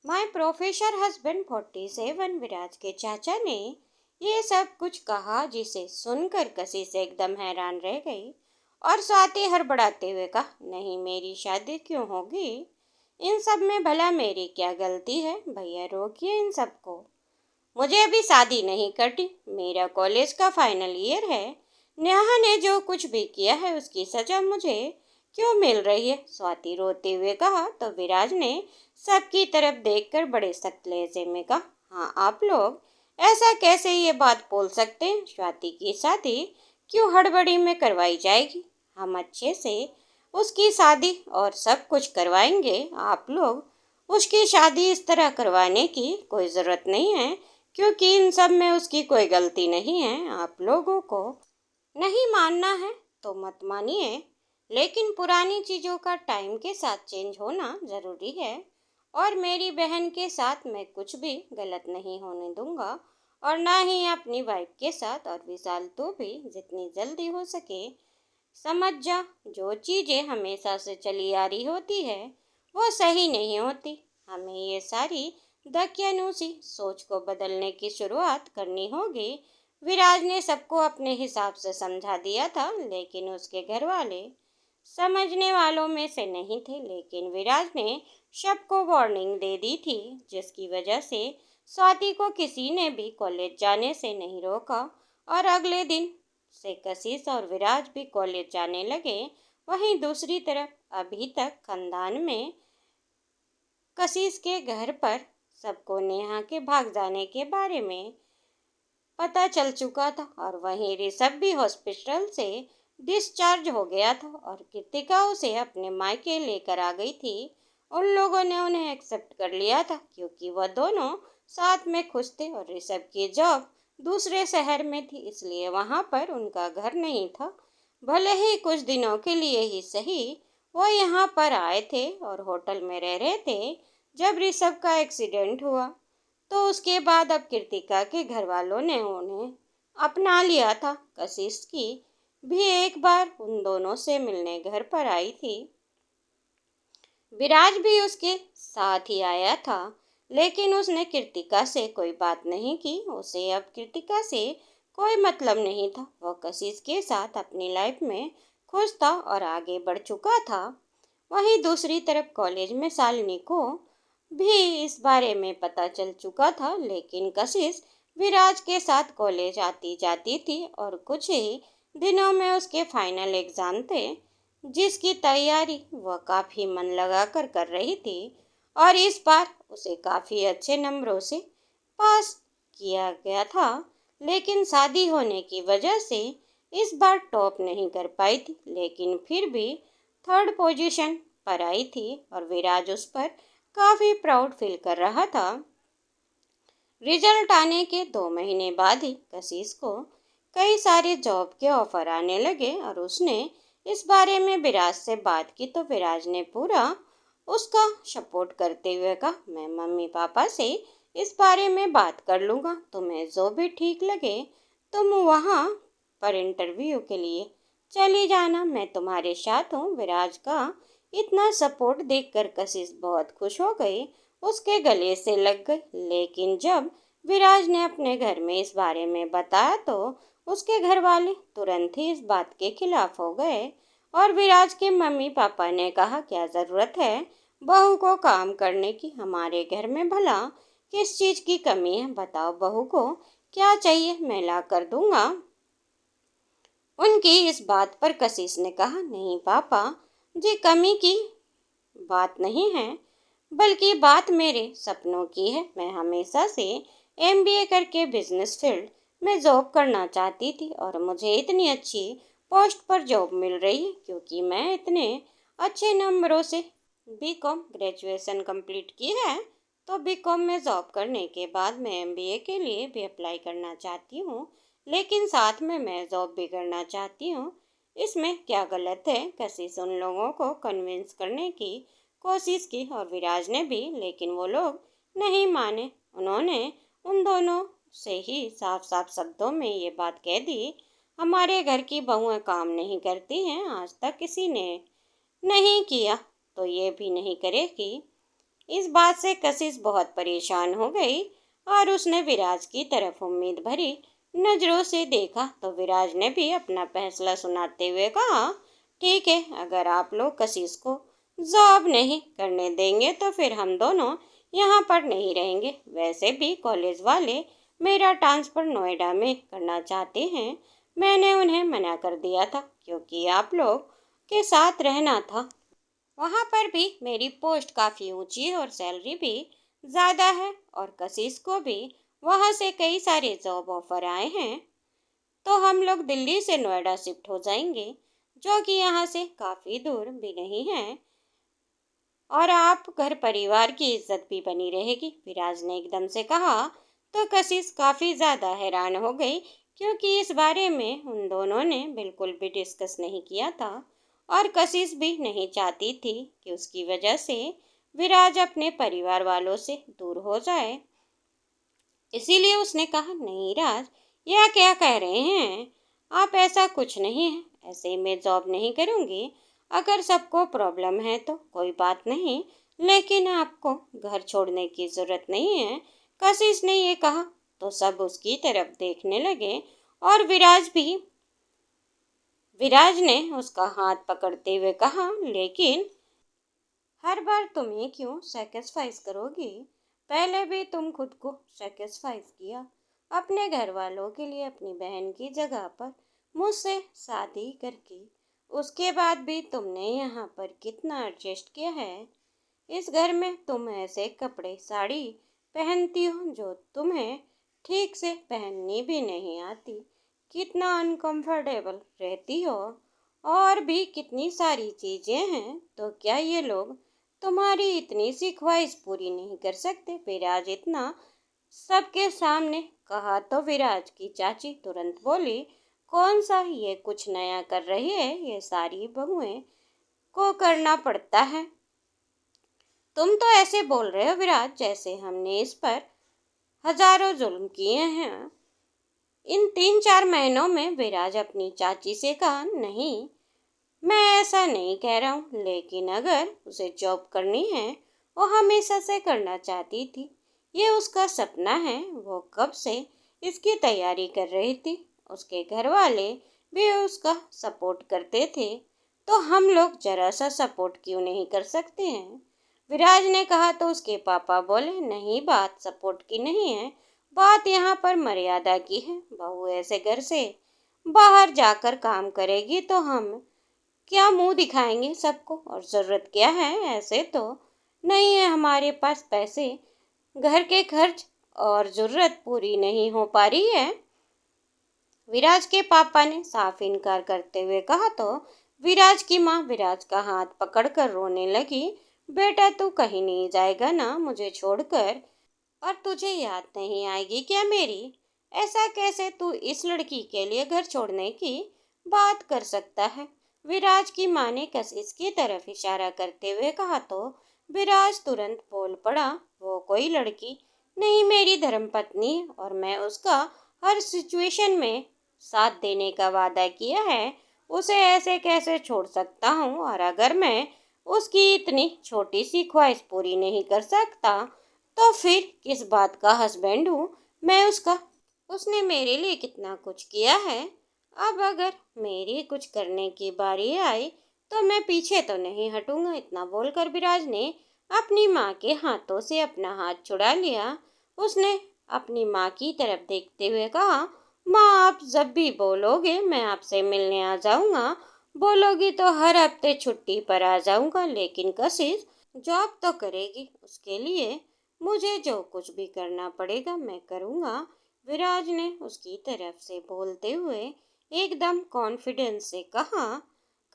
My professor husband 47 विराज के चाचा ने ये सब कुछ कहा जिसे सुनकर कशिश एकदम हैरान रह गई और स्वाति हड़बड़ाते हुए कहा, नहीं मेरी शादी क्यों होगी? इन सब में भला मेरी क्या गलती है? भैया रोकिए इन सबको। मुझे अभी शादी नहीं करनी, मेरा कॉलेज का फाइनल ईयर है। नेहा ने जो कुछ भी किया है उसकी सजा मुझे क्यों मिल रही है? स्वाति रोते हुए कहा तो विराज ने सबकी तरफ देखकर बड़े सख्त लहजे में कहा, हाँ आप लोग ऐसा कैसे ये बात बोल सकते हैं? स्वाति की शादी क्यों हड़बड़ी में करवाई जाएगी? हम अच्छे से उसकी शादी और सब कुछ करवाएंगे। आप लोग उसकी शादी इस तरह करवाने की कोई ज़रूरत नहीं है, क्योंकि इन सब में उसकी कोई गलती नहीं है। आप लोगों को नहीं मानना है तो मत मानिए, लेकिन पुरानी चीज़ों का टाइम के साथ चेंज होना ज़रूरी है और मेरी बहन के साथ मैं कुछ भी गलत नहीं होने दूंगा और ना ही अपनी वाइफ के साथ। और विशाल तो भी जितनी जल्दी हो सके समझ जा, जो चीज़ें हमेशा से चली आ रही होती है वो सही नहीं होती। हमें ये सारी दकियानूसी सोच को बदलने की शुरुआत करनी होगी। विराज ने सबको अपने हिसाब से समझा दिया था, लेकिन उसके घर वाले समझने वालों में से नहीं थे। लेकिन विराज ने सबको वार्निंग दे दी थी, जिसकी वजह से स्वाति को किसी ने भी कॉलेज जाने से नहीं रोका और अगले दिन से कशिश और विराज भी कॉलेज जाने लगे। वहीं दूसरी तरफ अभी तक खानदान में कशिश के घर पर सबको नेहा के भाग जाने के बारे में पता चल चुका था और वहीं ऋषभ भी हॉस्पिटल से डिस्चार्ज हो गया था और कृतिका उसे अपने मायके लेकर आ गई थी। उन लोगों ने उन्हें एक्सेप्ट कर लिया था क्योंकि वह दोनों साथ में खुश थे और ऋषभ की जॉब दूसरे शहर में थी, इसलिए वहां पर उनका घर नहीं था। भले ही कुछ दिनों के लिए ही सही वो यहाँ पर आए थे और होटल में रह रहे थे जब ऋषभ का एक्सीडेंट हुआ। तो उसके बाद अब कृतिका के घर वालों ने उन्हें अपना लिया था। कशिश की भी एक बार उन दोनों से मिलने घर पर आई थी। विराज भी उसके साथ ही आया था, लेकिन उसने कृतिका से कोई बात नहीं की। उसे अब कृतिका से कोई मतलब नहीं था। वह कशिश के साथ अपनी लाइफ में खुश था और आगे बढ़ चुका था। वहीं दूसरी तरफ कॉलेज में शालिनी को भी इस बारे में पता चल चुका था, लेकिन कशिश विराज के साथ कॉलेज आती जाती थी और कुछ ही दिनों में उसके फाइनल एग्जाम थे, जिसकी तैयारी वह काफ़ी मन लगाकर कर रही थी और इस बार उसे काफ़ी अच्छे नंबरों से पास किया गया था। लेकिन शादी होने की वजह से इस बार टॉप नहीं कर पाई थी, लेकिन फिर भी थर्ड पोजीशन पर आई थी और विराज उस पर काफ़ी प्राउड फील कर रहा था। रिजल्ट आने के 2 महीने बाद ही कशिश को कई सारे जॉब के ऑफर आने लगे और उसने इस बारे में विराज से बात की तो विराज ने पूरा उसका सपोर्ट करते हुए कहा, मैं मम्मी पापा से इस बारे में बात कर लूँगा, तुम्हें जो भी ठीक लगे तुम वहाँ पर इंटरव्यू के लिए चली जाना, मैं तुम्हारे साथ हूँ। विराज का इतना सपोर्ट देखकर कशिश बहुत खुश हो गई, उसके गले से लग गई। लेकिन जब विराज ने अपने घर में इस बारे में बताया तो उसके घर वाले तुरंत ही इस बात के खिलाफ हो गए और विराज के मम्मी पापा ने कहा, क्या ज़रूरत है बहू को काम करने की? हमारे घर में भला किस चीज़ की कमी है? बताओ बहू को क्या चाहिए, मैं ला कर दूंगा। उनकी इस बात पर कशिश ने कहा, नहीं पापा जी, कमी की बात नहीं है, बल्कि बात मेरे सपनों की है। मैं हमेशा से एमबीए करके बिजनेस फील्ड में जॉब करना चाहती थी और मुझे इतनी अच्छी पोस्ट पर जॉब मिल रही है क्योंकि मैं इतने अच्छे नंबरों से बीकॉम ग्रेजुएशन कंप्लीट की है। तो बीकॉम में जॉब करने के बाद मैं एमबीए के लिए भी अप्लाई करना चाहती हूँ, लेकिन साथ में मैं जॉब भी करना चाहती हूँ। इसमें क्या गलत है? कशिश उन लोगों को कन्विंस करने की कोशिश की और विराज ने भी, लेकिन वो लोग नहीं माने। उन्होंने उन दोनों से ही साफ साफ शब्दों में ये बात कह दी, हमारे घर की बहुएं काम नहीं करती हैं, आज तक किसी ने नहीं किया तो ये भी नहीं करेगी। इस बात से कशिश बहुत परेशान हो गई और उसने विराज की तरफ उम्मीद भरी नजरों से देखा तो विराज ने भी अपना फैसला सुनाते हुए कहा, ठीक है, अगर आप लोग कशिश को जॉब नहीं करने देंगे तो फिर हम दोनों यहाँ पर नहीं रहेंगे। वैसे भी कॉलेज वाले मेरा ट्रांसफ़र नोएडा में करना चाहते हैं। मैंने उन्हें मना कर दिया था क्योंकि आप लोग के साथ रहना था। वहाँ पर भी मेरी पोस्ट काफ़ी ऊंची है और सैलरी भी ज़्यादा है और कशिश को भी वहाँ से कई सारे जॉब ऑफर आए हैं। तो हम लोग दिल्ली से नोएडा शिफ्ट हो जाएंगे, जो कि यहाँ से काफ़ी दूर भी नहीं है, और आप घर परिवार की इज्जत भी बनी रहेगी। विराज ने एकदम से कहा तो कशिश काफ़ी ज़्यादा हैरान हो गई क्योंकि इस बारे में उन दोनों ने बिल्कुल भी डिस्कस नहीं किया था और कशिश भी नहीं चाहती थी कि उसकी वजह से विराज अपने परिवार वालों से दूर हो जाए। इसीलिए उसने कहा, नहीं राज, यह क्या कह रहे हैं आप, ऐसा कुछ नहीं है, ऐसे मैं जॉब नहीं करूँगी। अगर सबको प्रॉब्लम है तो कोई बात नहीं, लेकिन आपको घर छोड़ने की ज़रूरत नहीं है। कशिश ने ये कहा तो सब उसकी तरफ देखने लगे और विराज ने उसका हाथ पकड़ते हुए कहा, लेकिन हर बार तुम ही क्यों सैक्रिफाइस करोगी? पहले भी तुम खुद को सैक्रिफाइस किया अपने घर वालों के लिए, अपनी बहन की जगह पर मुझसे शादी करके। उसके बाद भी तुमने यहाँ पर कितना एडजस्ट किया है। इस घर में तुम ऐसे कपड़े साड़ी पहनती हो जो तुम्हें ठीक से पहननी भी नहीं आती, कितना अनकंफर्टेबल रहती हो, और भी कितनी सारी चीज़ें हैं। तो क्या ये लोग तुम्हारी इतनी सी ख्वाहिश पूरी नहीं कर सकते? विराज इतना सबके सामने कहा तो विराज की चाची तुरंत बोली, कौन सा ये कुछ नया कर रही है, ये सारी बहुएं को करना पड़ता है। तुम तो ऐसे बोल रहे हो विराज जैसे हमने इस पर हजारों जुल्म किए हैं। इन 3-4 महीनों में विराज अपनी चाची से कहा, नहीं, मैं ऐसा नहीं कह रहा हूँ, लेकिन अगर उसे जॉब करनी है, वो हमेशा से करना चाहती थी, ये उसका सपना है, वो कब से इसकी तैयारी कर रही थी। उसके घर वाले भी उसका सपोर्ट करते थे, तो हम लोग जरा सा सपोर्ट क्यों नहीं कर सकते हैं? विराज ने कहा तो उसके पापा बोले, नहीं, बात सपोर्ट की नहीं है, बात यहाँ पर मर्यादा की है। बहू ऐसे घर से बाहर जाकर काम करेगी तो हम क्या मुंह दिखाएंगे सबको, और ज़रूरत क्या है, ऐसे तो नहीं है हमारे पास पैसे, घर के खर्च और ज़रूरत पूरी नहीं हो पा रही है। विराज के पापा ने साफ इनकार करते हुए कहा तो विराज की माँ विराज का हाथ पकड़कर रोने लगी, बेटा तू कहीं नहीं जाएगा ना मुझे छोड़कर, और तुझे याद नहीं आएगी क्या मेरी? ऐसा कैसे तू इस लड़की के लिए घर छोड़ने की बात कर सकता है? विराज की माँ ने कशिश की तरफ इशारा करते हुए कहा तो विराज तुरंत बोल पड़ा, वो कोई लड़की नहीं, मेरी धर्मपत्नी है और मैं उसका हर सिचुएशन में साथ देने का वादा किया है। उसे ऐसे कैसे छोड़ सकता हूँ? और अगर मैं उसकी इतनी छोटी सी ख्वाहिश पूरी नहीं कर सकता तो फिर किस बात का हस्बैंड हूँ मैं उसका? उसने मेरे लिए कितना कुछ किया है। अब अगर मेरी कुछ करने की बारी आई तो मैं पीछे तो नहीं हटूंगा। इतना बोलकर विराज ने अपनी माँ के हाथों से अपना हाथ छुड़ा लिया। उसने अपनी माँ की तरफ देखते हुए कहा, माँ आप जब भी बोलोगे मैं आपसे मिलने आ जाऊंगा, बोलोगी तो हर हफ्ते छुट्टी पर आ जाऊंगा, लेकिन कशिश जॉब तो करेगी, उसके लिए मुझे जो कुछ भी करना पड़ेगा मैं करूँगा। विराज ने उसकी तरफ से बोलते हुए एकदम कॉन्फिडेंस से कहा।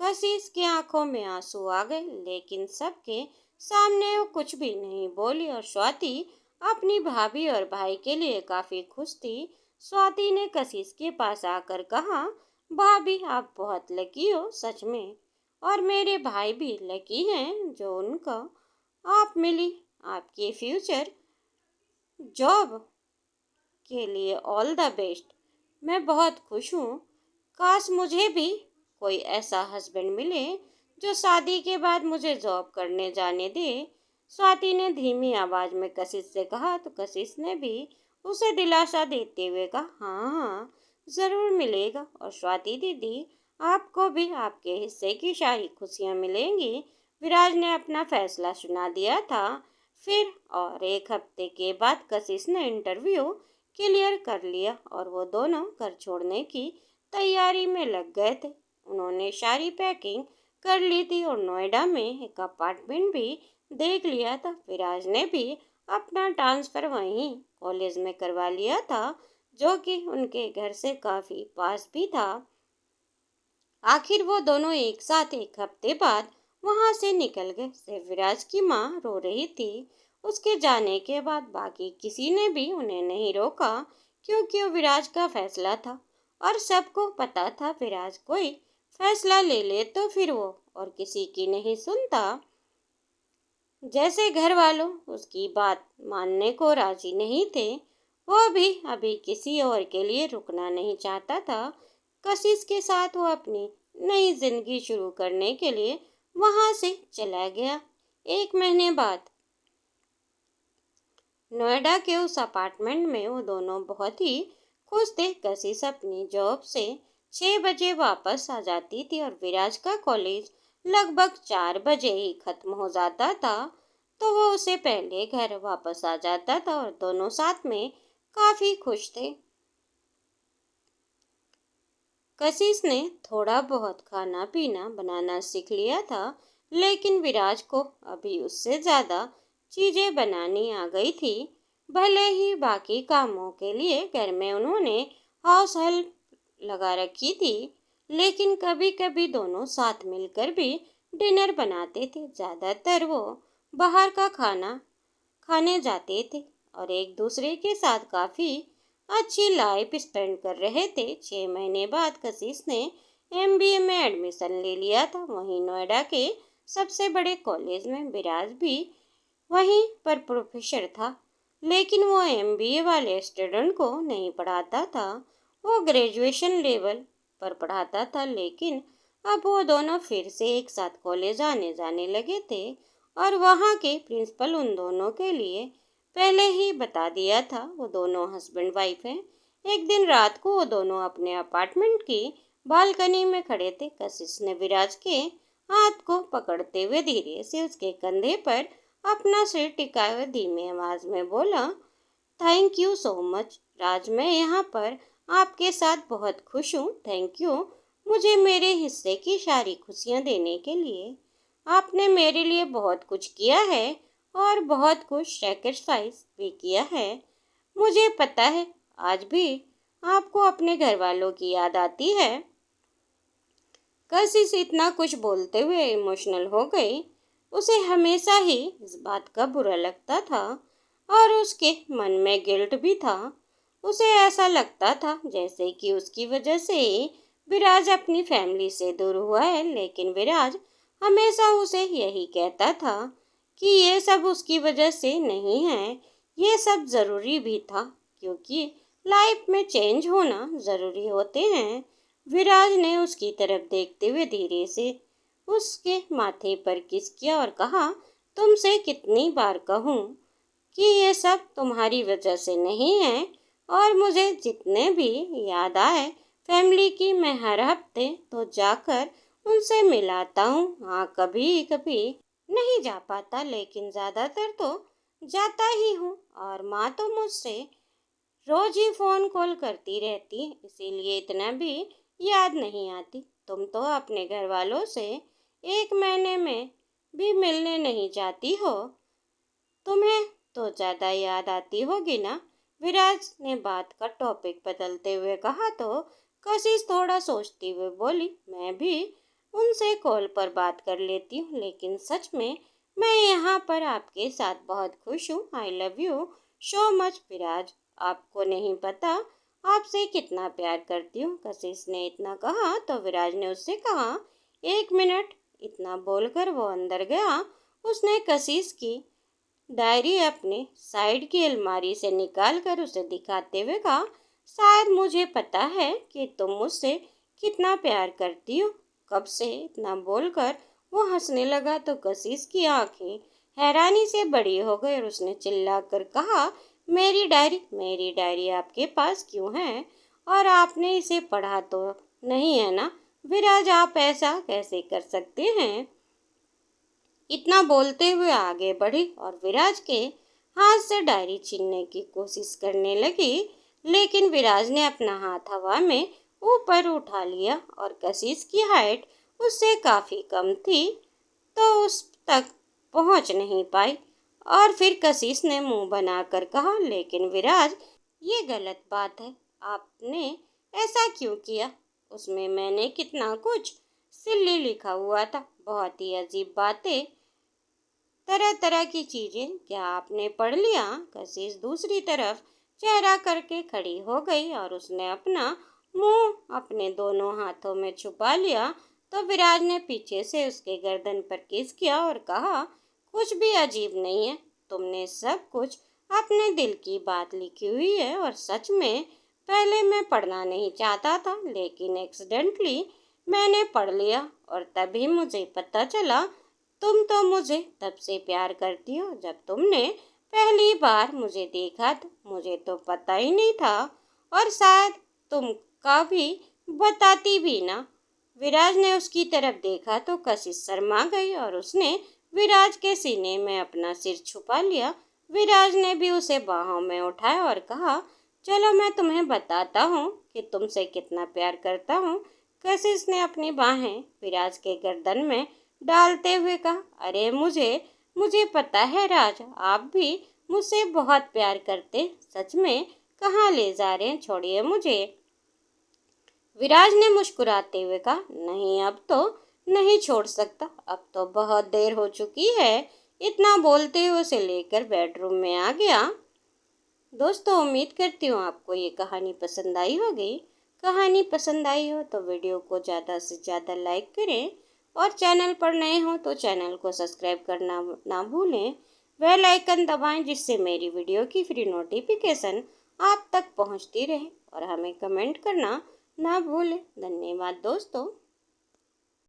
कशिश की आंखों में आंसू आ गए, लेकिन सबके सामने वो कुछ भी नहीं बोली और स्वाति अपनी भाभी और भाई के लिए काफ़ी खुश थी। स्वाति ने कशिश के पास आकर कहा, भाभी आप बहुत लकी हो सच में, और मेरे भाई भी लकी हैं जो उनको आप मिली। आपके फ्यूचर जॉब के लिए ऑल द बेस्ट। मैं बहुत खुश हूँ। काश मुझे भी कोई ऐसा हस्बैंड मिले जो शादी के बाद मुझे जॉब करने जाने दे। स्वाति ने धीमी आवाज में कशिश से कहा तो कशिश ने भी उसे दिलासा देते हुए कहा, हाँ हाँ जरूर मिलेगा, और स्वाति दीदी आपको भी आपके हिस्से की सारी खुशियाँ मिलेंगी। विराज ने अपना फैसला सुना दिया था। फिर और एक हफ्ते के बाद कशिश ने इंटरव्यू क्लियर कर लिया और वो दोनों घर छोड़ने की तैयारी में लग गए थे। उन्होंने सारी पैकिंग कर ली थी और नोएडा में एक अपार्टमेंट भी देख लिया था। विराज ने भी अपना ट्रांसफ़र वहीं कॉलेज में करवा लिया था, जो कि उनके घर से काफ़ी पास भी था। आखिर वो दोनों एक साथ एक हफ्ते बाद वहां से निकल गए। सिर्फ विराज की माँ रो रही थी। उसके जाने के बाद बाकी किसी ने भी उन्हें नहीं रोका, क्योंकि वो विराज का फैसला था और सबको पता था विराज कोई फैसला ले ले तो फिर वो और किसी की नहीं सुनता। जैसे घर वालों उसकी बात मानने को राजी नहीं थे, वो भी अभी किसी और के लिए रुकना नहीं चाहता था। कशिश के साथ वो अपनी नई जिंदगी शुरू करने के लिए वहां से चला गया। 1 महीने बाद नोएडा के उस अपार्टमेंट में वो दोनों बहुत ही खुश थे। कशिश अपनी जॉब से 6 बजे वापस आ जाती थी और विराज का कॉलेज लगभग 4 बजे ही खत्म हो जाता था, तो वो उसे पहले घर वापस आ जाता था और दोनों साथ में काफी खुश थे। कशिश ने थोड़ा बहुत खाना पीना बनाना सीख लिया था, लेकिन विराज को अभी उससे ज़्यादा चीज़ें बनानी आ गई थी। भले ही बाकी कामों के लिए घर में उन्होंने हाउस हेल्प लगा रखी थी, लेकिन कभी कभी दोनों साथ मिलकर भी डिनर बनाते थे। ज़्यादातर वो बाहर का खाना खाने जाते थे और एक दूसरे के साथ काफ़ी अच्छी लाइफ स्पेंड कर रहे थे। 6 महीने बाद कशिश ने एमबीए में एडमिशन ले लिया था, वहीं नोएडा के सबसे बड़े कॉलेज में। विराज भी वहीं पर प्रोफेसर था, लेकिन वो एमबीए वाले स्टूडेंट को नहीं पढ़ाता था, वो ग्रेजुएशन लेवल पर पढ़ाता था। लेकिन अब वो दोनों फिर से एक साथ कॉलेज आने जाने लगे थे और वहाँ के प्रिंसिपल उन दोनों के लिए पहले ही बता दिया था वो दोनों हस्बैंड वाइफ हैं। एक दिन रात को वो दोनों अपने अपार्टमेंट की बालकनी में खड़े थे। कशिश ने विराज के हाथ को पकड़ते हुए धीरे से उसके कंधे पर अपना सिर टिकाए हुए धीमी आवाज में बोला, थैंक यू सो मच राज, मैं यहाँ पर आपके साथ बहुत खुश हूँ। थैंक यू मुझे मेरे हिस्से की सारी खुशियाँ देने के लिए। आपने मेरे लिए बहुत कुछ किया है और बहुत कुछ सैक्रिफाइस भी किया है। मुझे पता है आज भी आपको अपने घर वालों की याद आती है। कशिश इतना कुछ बोलते हुए इमोशनल हो गई। उसे हमेशा ही इस बात का बुरा लगता था और उसके मन में गिल्ट भी था। उसे ऐसा लगता था जैसे कि उसकी वजह से ही विराज अपनी फैमिली से दूर हुआ है, लेकिन विराज हमेशा उसे यही कहता था कि ये सब उसकी वजह से नहीं है, ये सब ज़रूरी भी था, क्योंकि लाइफ में चेंज होना ज़रूरी होते हैं। विराज ने उसकी तरफ देखते हुए धीरे से उसके माथे पर किस किया और कहा, तुमसे कितनी बार कहूँ कि ये सब तुम्हारी वजह से नहीं है, और मुझे जितने भी याद आए फैमिली की, मैं हर हफ्ते तो जाकर उनसे मिलाता हूँ। हाँ कभी कभी नहीं जा पाता, लेकिन ज़्यादातर तो जाता ही हूँ। और माँ तो मुझसे रोज ही फ़ोन कॉल करती रहती है, इसीलिए इतना भी याद नहीं आती। तुम तो अपने घर वालों से 1 महीने में भी मिलने नहीं जाती हो, तुम्हें तो ज़्यादा याद आती होगी ना। विराज ने बात का टॉपिक बदलते हुए कहा तो कशिश थोड़ा सोचती हुए बोली, मैं भी उनसे कॉल पर बात कर लेती हूँ, लेकिन सच में मैं यहाँ पर आपके साथ बहुत खुश हूँ। I love you so much Viraj, आपको नहीं पता आपसे कितना प्यार करती हूँ। कशिश ने इतना कहा तो विराज ने उससे कहा, 1 मिनट। इतना बोलकर वो अंदर गया। उसने कशिश की डायरी अपने साइड की अलमारी से निकालकर उसे दिखाते हुए कहा, शायद मुझे पता है कि तुम मुझसे कितना प्यार करती हो। कब से? इतना बोलकर वो हंसने लगा तो कशिश की आंखें हैरानी से बड़ी हो गई और उसने चिल्लाकर कहा, मेरी डायरी आपके पास क्यों है? और आपने इसे पढ़ा तो नहीं है ना? विराज, आप ऐसा कैसे कर सकते हैं? इतना बोलते हुए आगे बढ़ी और विराज के हाथ से डायरी छीनने की कोशिश करने लगी, लेकिन विराज ने अपना हाथ हवा में ऊपर उठा लिया और कशिश की हाइट उससे काफी कम थी, तो उस तक पहुंच नहीं पाई। और फिर कशिश ने मुंह बनाकर कहा, लेकिन विराज, ये गलत बात है। आपने ऐसा क्यों किया? उसमें मैंने कितना कुछ सिल्ली लिखा हुआ था, बहुत ही अजीब बातें, तरह तरह की चीजें। क्या आपने पढ़ लिया? कशिश दूसरी तरफ चेहरा करके खड़ी हो गई और उसने अपना मुंह अपने दोनों हाथों में छुपा लिया। तो विराज ने पीछे से उसके गर्दन पर किस किया और कहा, कुछ भी अजीब नहीं है। तुमने सब कुछ अपने दिल की बात लिखी हुई है। और सच में पहले मैं पढ़ना नहीं चाहता था, लेकिन एक्सीडेंटली मैंने पढ़ लिया और तभी मुझे पता चला तुम तो मुझे तब से प्यार करती हो जब तुमने पहली बार मुझे देखा था। मुझे तो पता ही नहीं था और शायद तुम कभी बताती भी ना। विराज ने उसकी तरफ देखा तो कशिश शर्मा गई और उसने विराज के सीने में अपना सिर छुपा लिया। विराज ने भी उसे बाहों में उठाया और कहा, चलो मैं तुम्हें बताता हूँ कि तुमसे कितना प्यार करता हूँ। कशिश ने अपनी बाहें विराज के गर्दन में डालते हुए कहा, अरे मुझे मुझे पता है राज, आप भी मुझसे बहुत प्यार करते। सच में? कहाँ ले जा रहे हैं? छोड़िए मुझे। विराज ने मुस्कुराते हुए कहा, नहीं, अब तो नहीं छोड़ सकता, अब तो बहुत देर हो चुकी है। इतना बोलते हुए उसे लेकर बेडरूम में आ गया। दोस्तों, उम्मीद करती हूँ आपको ये कहानी पसंद आई होगी। कहानी पसंद आई हो तो वीडियो को ज़्यादा से ज़्यादा लाइक करें और चैनल पर नए हो तो चैनल को सब्सक्राइब करना ना भूलें। बेल आइकन दबाएं जिससे मेरी वीडियो की फ्री नोटिफिकेशन आप तक पहुंचती रहे और हमें कमेंट करना ना भूलें। धन्यवाद दोस्तों।